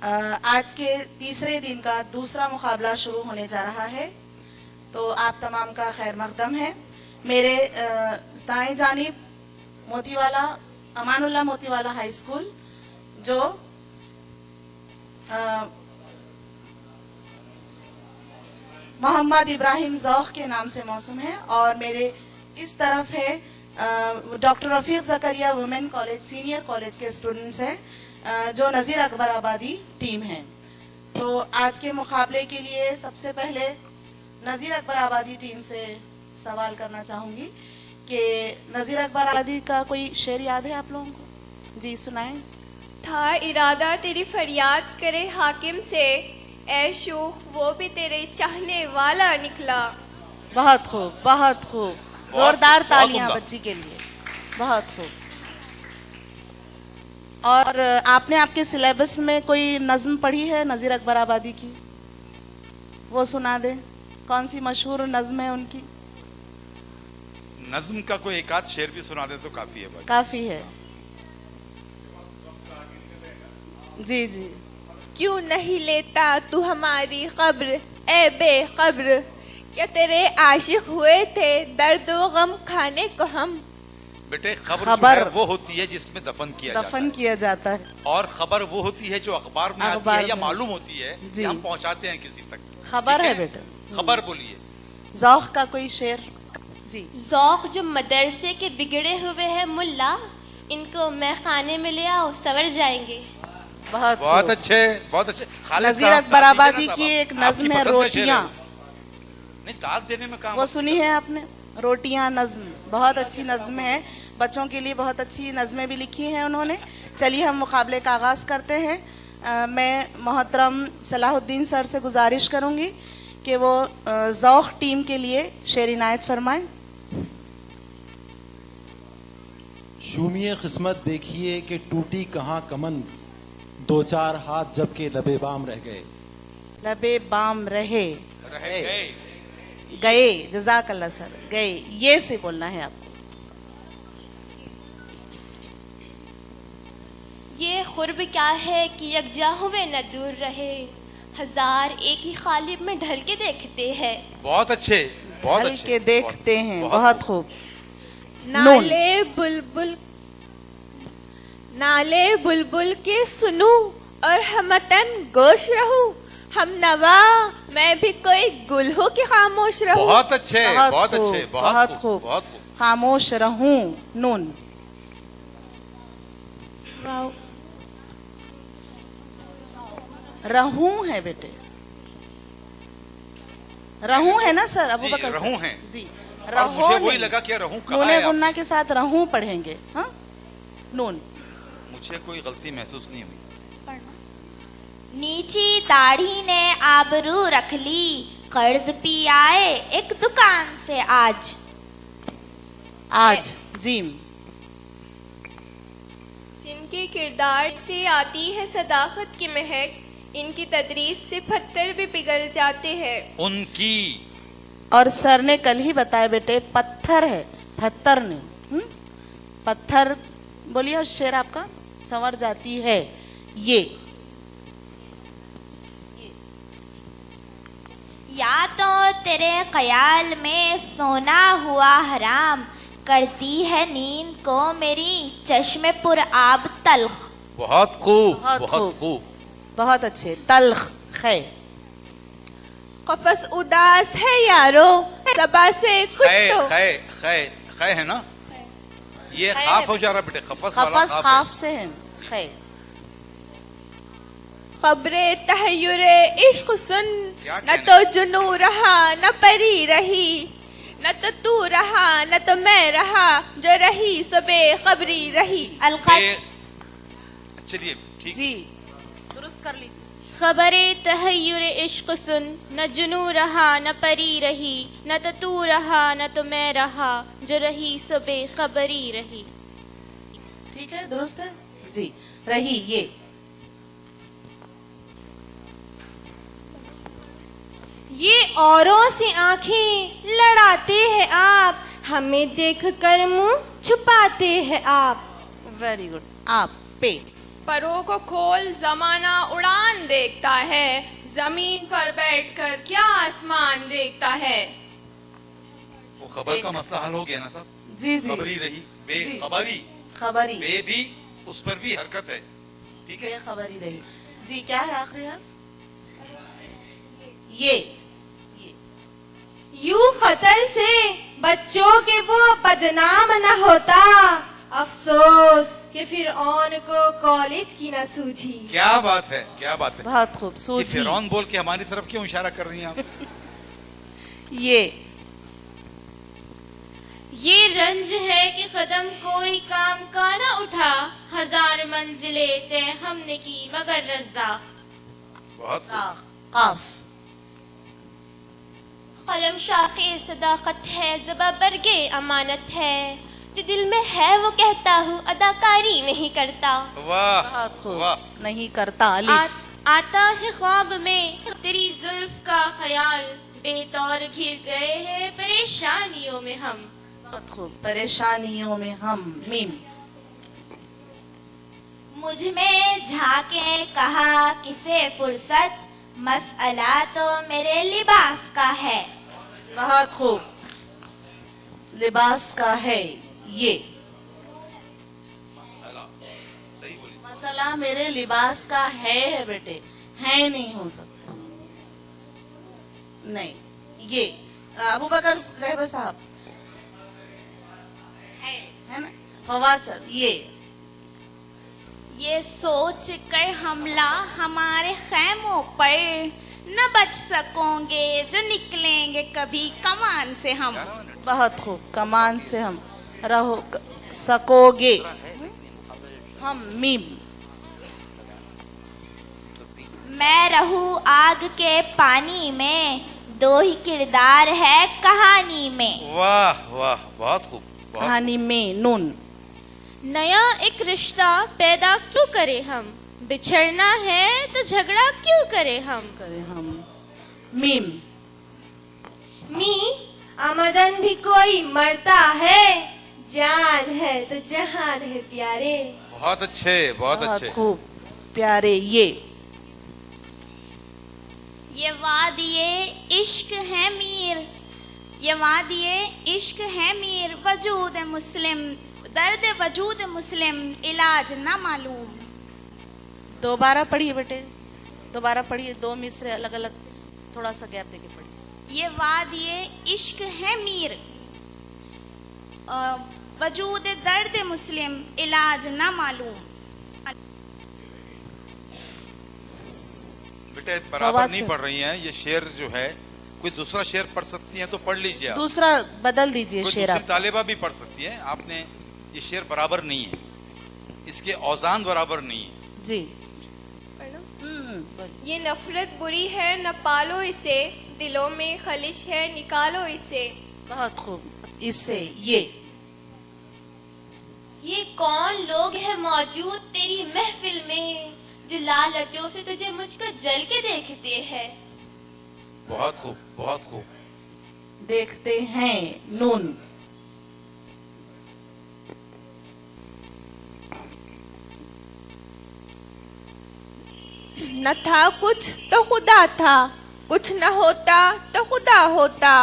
आज के तीसरे दिन का दूसरा मुकाबला शुरू होने जा रहा है, तो आप तमाम का खैर मकदम है। मेरे दाएं जानिब मोतीवाला अमानुल्लाह मोतीवाला हाई स्कूल जो मोहम्मद इब्राहिम ज़ौक़ के नाम से मौसूम है, और मेरे इस तरफ है doctor Rafiq Zakaria women college senior college के स्टूडेंट्स हैं जो नज़ीर अकबर आबादी टीम है। तो आज के मुकाबले के लिए सबसे पहले नज़ीर अकबर आबादी टीम से सवाल करना चाहूँगी कि नज़ीर अकबर आबादी का कोई शेर याद है आप लोगों को? जी सुनाएं। था इरादा तेरी फरियाद करे हाकिम से, ऐ शूख वो भी तेरे चाहने वाला निकला। बहुत खूब, बहुत खूब, जोरदार तालियां बच्ची के लिए, बहुत खूब। और आपने आपके सिलेबस में कोई नज्म पढ़ी है नज़ीर अकबर आबादी की? वो सुना दे, कौन सी मशहूर नज्म है उनकी? नज्म का कोई एक आध शेर भी सुना दे तो काफी है भाई। काफी है, जी जी। क्यों नहीं लेता तू हमारी खबर ए बेखबर, क्या तेरे आशिक हुए थे दर्द व गम खाने को हम। बेटे खबर है वो होती है जिसमें दफन किया जाता है, और खबर वो होती है जो अखबार में आती है या मालूम होती है कि हम पहुंचाते हैं किसी तक। खबर है बेटा, खबर बोलिए। ज़ौक़ का कोई शेर? जी। ज़ौक़ जो मदरसे के बिगड़े हुए हैं मुल्ला, इनको मैं खाने में ले आओ सवर जाएंगे। बहुत अच्छे, बहुत अच्छे। नज़ीर अकबर आबादी की एक नज्म है रोटियां, नहीं दाद देने में काम, वो सुनी है आपने? रोटियां नज्म बहुत अच्छी नज्म है, बच्चों के लिए बहुत अच्छी नज्में भी लिखी हैं उन्होंने। चलिए हम मुकाबले का आगाज़ करते हैं। मैं मोहतरम सलाहुद्दीन सर से गुजारिश करूंगी कि वो ज़ौक़ टीम के लिए शेर इनायत फरमाएं। शूमिए किस्मत देखिए कि टूटी कहाँ कमन, दो चार हाथ जबकि लबे बाम रह गए। लबे बाम रहे गए, जज़ाकल्लाह सर, गए, ये से बोलना है आपको। ये खुर्ब क्या है कि यकजा हुए न दूर रहे, हजार एक ही खालिब में ढल के देखते हैं। बहुत अच्छे, बहुत ढल अच्छे, के देखते हैं, बहुत खूब। नाले बुलबुल के सुनू और हमतन गोश रहूं, हम नवा मैं भी कोई गुल हूँ कि खामोश रहूं। बहुत अच्छे, बहुत अच्छे, बहुत खूब, बहुत खूब। खामोश रहूं, नून। रहूं है बेटे, रहूं है ना सर? अबू बकर रहूं है जी। और मुझे वही लगा कि रहूं कहाँ है। गुन्ना के साथ रहूं पढ़ेंगे, हाँ नून। मुझे कोई गलती महसूस नहीं हुई। नीची दाढ़ी ने आबरू रख ली, कर्ज पी आए एक दुकान से आज। आज जीम। जिनके किरदार से आती है सदाकत की महक, इनकी तदरीस से पत्थर भी पिघल जाते हैं। उनकी, और सर ने कल ही बताया बेटे पत्थर है, पत्थर नहीं। पत्थर बोलिए शेर आपका, संवर जाती है ये। या तो तेरे ख्याल में सोना हुआ हराम, करती है नींद को मेरी चश्मे पुर आब तल्ख। बहुत खूब, बहुत खूब, बहुत अच्छे। तल्ख खे, कफस उदास है यारो, सबा से कुछ तो खे है ना, ये खाफ हो जा रहा बेटे, खफस वाला खाफ से है खे। खबरे तहयुरे इश्क सुन, न तो जुनू रहा न परी रही, न तो तू रहा न तो मैं रहा, जो रही सो बेखबरी रही। चलिए ठीक जी, दुरुस्त कर लीजिए। खबरे तहयुरे इश्क सुन, न जुनू रहा न परी रही, न तो तू रहा न तो मैं रहा, जो रही सो बेखबरी रही। ठीक है, दुरुस्त है जी। रही ये। ये औरों से आंखें लड़ाते हैं आप, हमें देख कर मुंह छुपाते हैं आप। Very good. आप पे परों को खोल जमाना उड़ान देखता है, जमीन पर बैठकर क्या आसमान देखता है। वो खबर का मसला हल हो गया ना सब? जी जी खबरी रही, बेखबरी, खबरी, बे भी उस पर भी हरकत है, ठीक है। बेखबरी रही। जी क्या है आखिरी हर्फ? ये यूं कत्ल से बच्चों के वो बदनाम न होता, अफसोस कि फिरौन को कॉलेज की न सूझी। क्या बात है, क्या बात है। बहुत खूब। ये सूझी। फिरौन बोल के हमारी तरफ क्यों इशारा कर रही हैं आप? ये रंज है कि कदम कोई काम का न उठा, हजार मंजिलें तय हमने की मगर रज़ा। बहुत खूब। काफ कलम शाखे सदाकत है, ज़बा बरगे अमानत है, जो दिल में है वो कहता हूँ, अदाकारी नहीं करता। वाह बहुत खूब। वाह। नहीं करता। अलिफ आता है ख्वाब में तेरी जुल्फ का ख्याल, बेतौर घिर गए हैं परेशानियों में हम। बहुत खूब। परेशानियों में हम। मीम मुझ में झाके कहा किसे फुर्सत, मसला तो मेरे लिबास का है। बहुत खूब। लिबास का है ये। सही बोली। मसला मेरे लिबास का है बेटे, है नहीं हो सकता। नहीं ये अबू बकर रहबर साहब है ना? फवाद सर ये सोच कर हमला हमारे खैमों पर, न बच सकोगे जो निकलेंगे कभी कमान से हम। बहुत खूब। कमान से हम रहो सकोगे हम। मीम मैं रहूं आग के पानी में, दो ही किरदार है कहानी में। वाह वाह, बहुत खूब। बहुत कहानी में। नून नया एक रिश्ता पैदा क्यों करे हम, बिछड़ना है तो झगड़ा क्यों करे हम। करें हम। मीम मी आमदन भी कोई मरता है, जान है तो जहान है प्यारे। बहुत अच्छे, बहुत अच्छे। खूब प्यारे। ये वादिये इश्क है मीर, ये वादिये इश्क है मीर, वजूद मुस्लिम दर्द वजूद मुस्लिम, इलाज ना मालूम। दोबारा पढ़िए बेटे, दोबारा पढ़िए। दो मिसरे अलग अलग, थोड़ा सा गैप देके पढ़िए। ये वादिये इश्क है मीर, वजूद दर्द मुस्लिम, इलाज ना मालूम। बेटे बराबर नहीं पढ़ रही हैं। ये शेर जो है, कोई दूसरा शेर पढ़ सकती हैं तो पढ़ लीजिए आप। दूसरा बदल दीजिए कोई शेर दूसरी आप। तालिबा भी पढ़ सकती है। आपने ये शेर बराबर नहीं है, इसके औजान बराबर नहीं है। जी ये नफरत बुरी है न पालो इसे, दिलों में खलिश है निकालो इसे। बहुत खूब। इससे ये कौन लोग हैं मौजूद तेरी महफिल में, जो लालचों से तुझे मुझको जल के देखते हैं। बहुत खूब, बहुत खूब। देखते हैं। नून न था कुछ तो खुदा था, कुछ न होता तो खुदा होता,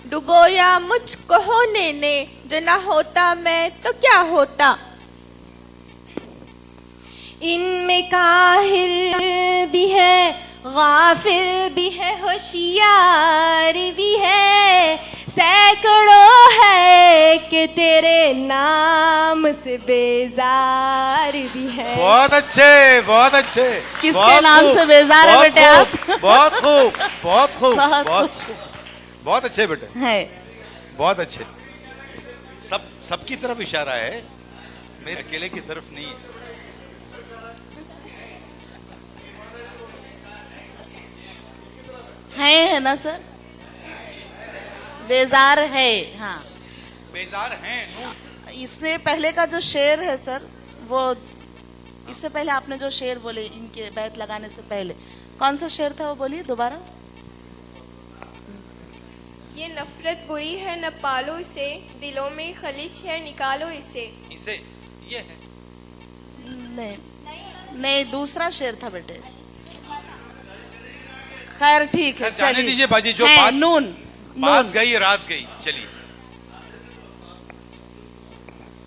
डुबोया मुझको होने ने, जो न होता मैं तो क्या होता। इनमें काहिल भी है, गाफिल भी है, होशियार भी है, सैकड़ों है कि तेरे नाम से बेजार भी है। बहुत अच्छे, बहुत अच्छे। किसके बहुत नाम खूब, से बेजार है बहुत बेटे खूब, आप? बहुत खूब, बहुत खूब, बहुत बहुत खूब, बहुत अच्छे बेटे, है। बहुत अच्छे। सबकी तरफ इशारा है, मेरे अकेले की तरफ नहीं है। है ना सर? बेजार है। हाँ, बेजार हैं। इससे पहले का जो शेर है सर, वो इससे पहले आपने जो शेर बोले इनके बैत लगाने से पहले, कौन सा शेर था वो बोलिए दोबारा। ये नफरत बुरी है न पालो इसे, दिलों में खलिश है निकालो इसे। इसे ये है। नहीं नहीं, दूसरा शेर था बेटे। खैर ठीक है, खैर, जाने चलिए। दीजिए बाजी, जो है, बात- नून बात नून गई रात गई। चलिए।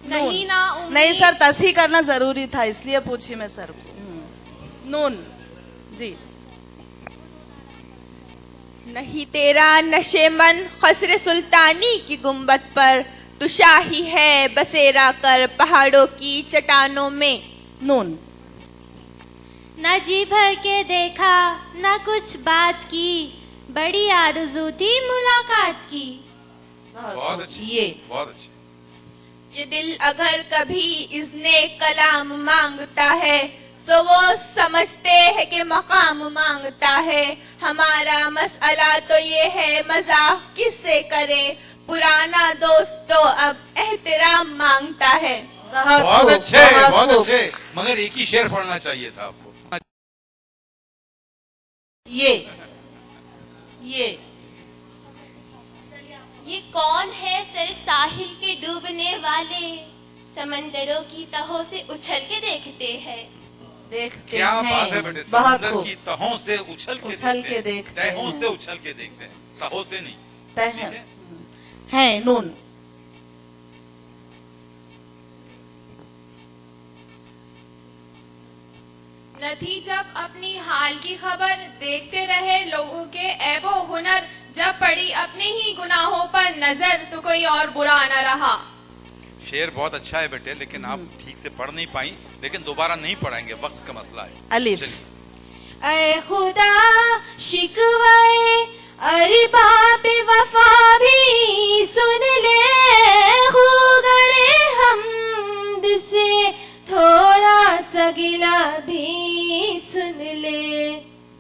नहीं ना उम्मीद। नहीं सर, तस्ही करना जरूरी था, इसलिए पूछी मैं सर को। नून जी। नहीं तेरा नशेमन खसरे सुल्तानी की गुंबद पर, तू शाही है बसेरा कर पहाड़ों की चट्टानों में। नून। न जी भर के देखा न कुछ बात की, बड़ी आरज़ू थी मुलाकात की। बहुत अच्छी, ये बहुत अच्छी। ये दिल अगर कभी इज़्ने कलाम मांगता है, सो वो समझते हैं कि मकाम मांगता है। हमारा मसला तो ये है मजाक किससे करे, पुराना दोस्त तो अब एहतराम मांगता है। बहुत अच्छे, बहुत बहुत खूब। अच्छे। मगर एक ही शेर पढ़ना चाहिए था आपको। ये कौन है सर साहिल के डूबने वाले, समंदरों की तहों से उछल के देखते हैं। देखते क्या हैं। बात है बेटे, बहुत समंदर खूब। की तहों से उछल के देखते हैं। तहों हैं। से उछल के देखते हैं, तहों से नहीं। तह ठीक है? है नून। न थी जब अपनी हाल की खबर, देखते रहे लोगों के ऐबो हुनर। जब पड़ी अपने ही गुनाहों पर नजर, तो कोई और बुरा न रहा। शेर बहुत अच्छा है बेटे, लेकिन आप ठीक से पढ़ नहीं पाई, लेकिन दोबारा नहीं पढ़ाएंगे, वक्त का मसला है। अलिफ। चलिए। ऐ खुदा शिकवाए अरे बाप वफा भी सुन ले, हो गए हमद से थोड़ा सा गिला भी सुन ले।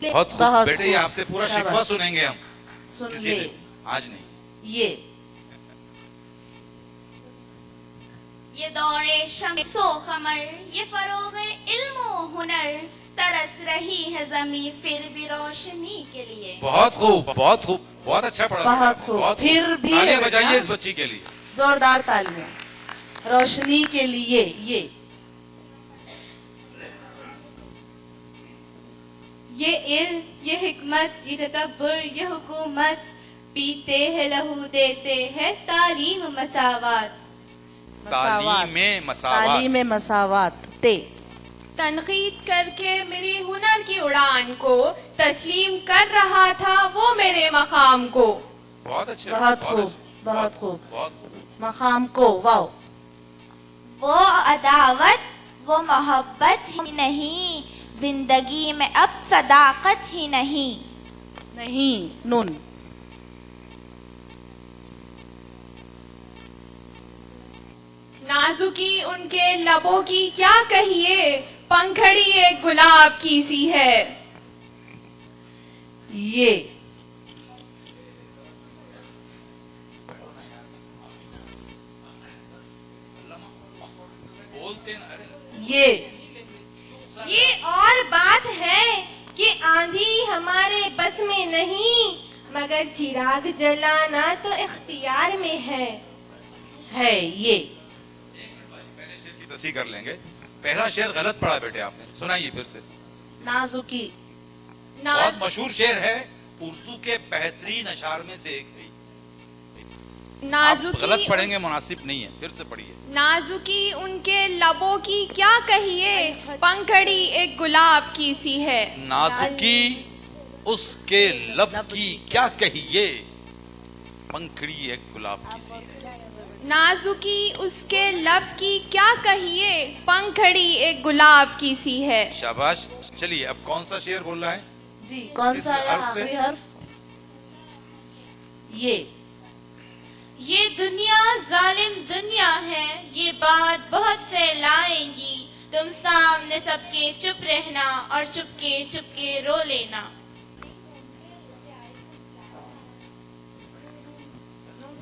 बहुत खूब बहुत बेटे, ये खूब। आपसे पूरा शाबाश। शिकवा सुनेंगे हम सुन किसी ले। दिन, आज नहीं। ये दौरे शम्सो कमर, ये फरोगे इल्मो हुनर, तरस रही है जमी फिर भी रोशनी के लिए। बहुत खूब, बहुत खूब, बहुत अच्छा पढ़ा। बहुत खूब। बहुत फिर भी तालियां है बजाइए बेटा। इस बच्ची के लिए। जोरदार तालियां। रोशनी के लिए। ये इल्म, ये हिकमत, ये तदब्बुर, ये हुकूमत, पीते हैं लहू देते हैं तालीम मसावात। तालीम मसावात। तालीम मसावात। ते। तनकीद करके मेरी हुनर की उड़ान को, तस्लीम कर रहा था वो मेरे मकाम को। बहुत अच्छे, बहुत खूब, अच्छे, बहुत खूब। बहुत खूब। मकाम को। वाओ। वो अदावत वो मोहब्बत ही नहीं, जिंदगी में अब सदाकत ही नहीं। नहीं। नून। नाजुकी उनके लबों की क्या कहिए, पंखड़ी एक गुलाब की सी है। ये। बोलते ना, अरे ये और बात है कि आंधी हमारे बस में नहीं, मगर चिराग जलाना तो इख्तियार में है। ये। पहले शेर की तस्हीह कर लेंगे। पहला शेर गलत पढ़ा बेटे आपने, सुनाइए फिर से। नाजुकी। बहुत मशहूर शेर है, उर्दू के बेहतरीन अशार में से एक है। आप गलत नाजुकी पढ़ेंगे मुनासिब नहीं है, फिर से पढ़िए। नाजुकी उनके लबों की क्या कहिए, पंखड़ी एक गुलाब की सी है। नाजुकी उसके लब की क्या कहिए, पंखड़ी एक गुलाब की सी है। नाजुकी उसके लब की क्या कहिए, पंखड़ी एक गुलाब की सी है। शाबाश। चलिए, अब कौन सा शेर बोल रहा है? जी। कौन किस सा है हर्फ से? आखिरी हर्फ? ये दुनिया जालिम दुनिया है, ये बात बहुत फैलाएंगी, तुम सामने सबके चुप रहना और चुपके रो लेना।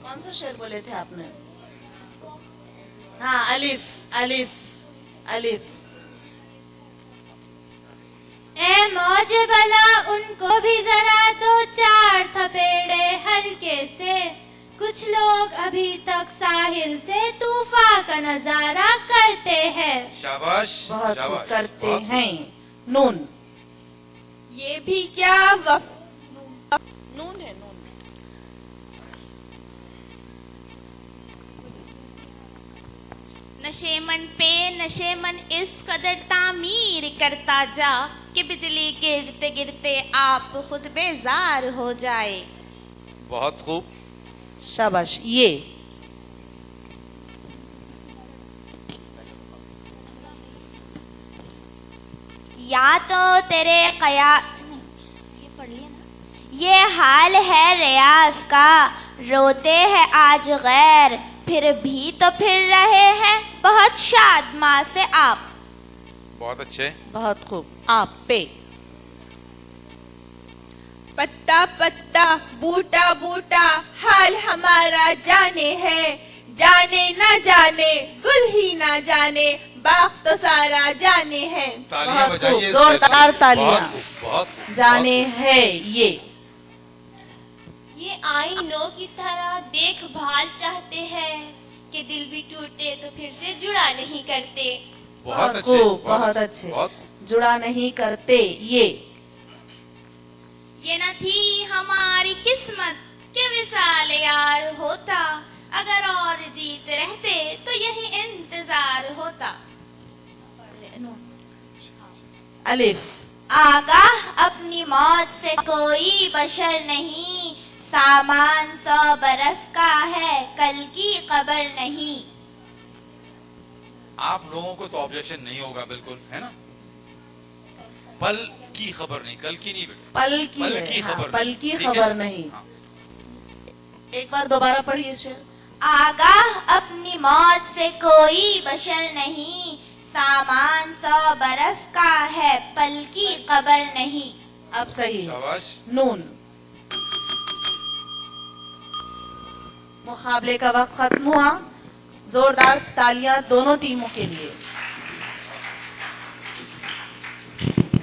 कौन सा शेर बोले थे आपने? हाँ, अलिफ। ए मौज बला उनको भी जरा दो चार थपेड़े हल्के से, कुछ लोग अभी तक साहिल से तूफा का नजारा करते हैं। शाबाश बहुत खूब शाबाश करते बहुत हैं। नून। ये भी क्या नून है, नून। नशेमन पे नशेमन इस कदर तामीर करता जा कि बिजली गिरते गिरते आप खुद बेजार हो जाए। बहुत खूब। शाबाश। ये। या तो तेरे ये हाल है रियाज का, रोते हैं आज गैर, फिर भी तो फिर रहे हैं बहुत शादमा से आप। बहुत अच्छे। बहुत खूब। आप पे। पत्ता पत्ता बूटा बूटा हाल हमारा जाने है, जाने ना जाने गुल ही ना जाने बाग तो सारा जाने है। तालियां बहुत बजाइए खूब, इस जोरदार शेर को। तालियां। बहुत खूब, बहुत खूब, जाने बहुत है ये। ये आईनों की तरह देखभाल चाहते हैं कि दिल भी टूटे तो फिर से जुड़ा नहीं करते। खूब, बहुत अच्छे खूब, बहुत अच्छे। बहुत जुड़ा नहीं करते ये। ये न थी हमारी किस्मत के विसाल यार होता, अगर और जीत रहते तो यही इंतजार होता। अलिफ। आगाह अपनी मौत से कोई बशर नहीं, सामान 100 बरस का है कल की खबर नहीं। आप लोगों को तो ऑब्जेक्शन नहीं होगा बिल्कुल, है ना? पल की खबर नहीं, कल की नहीं बेटा, पल की पल है, की हाँ, खबर पल नहीं, की ठीक है? खबर नहीं। हाँ। एक बार दोबारा पढ़िए शेर। आगाह अपनी मौत से कोई बशर नहीं, सामान 100 बरस का है पल की खबर नहीं। अब सही है। शाबाश। नून। मुकाबले का वक्त खत्म हुआ। जोरदार तालियां दोनों टीमों के लिए।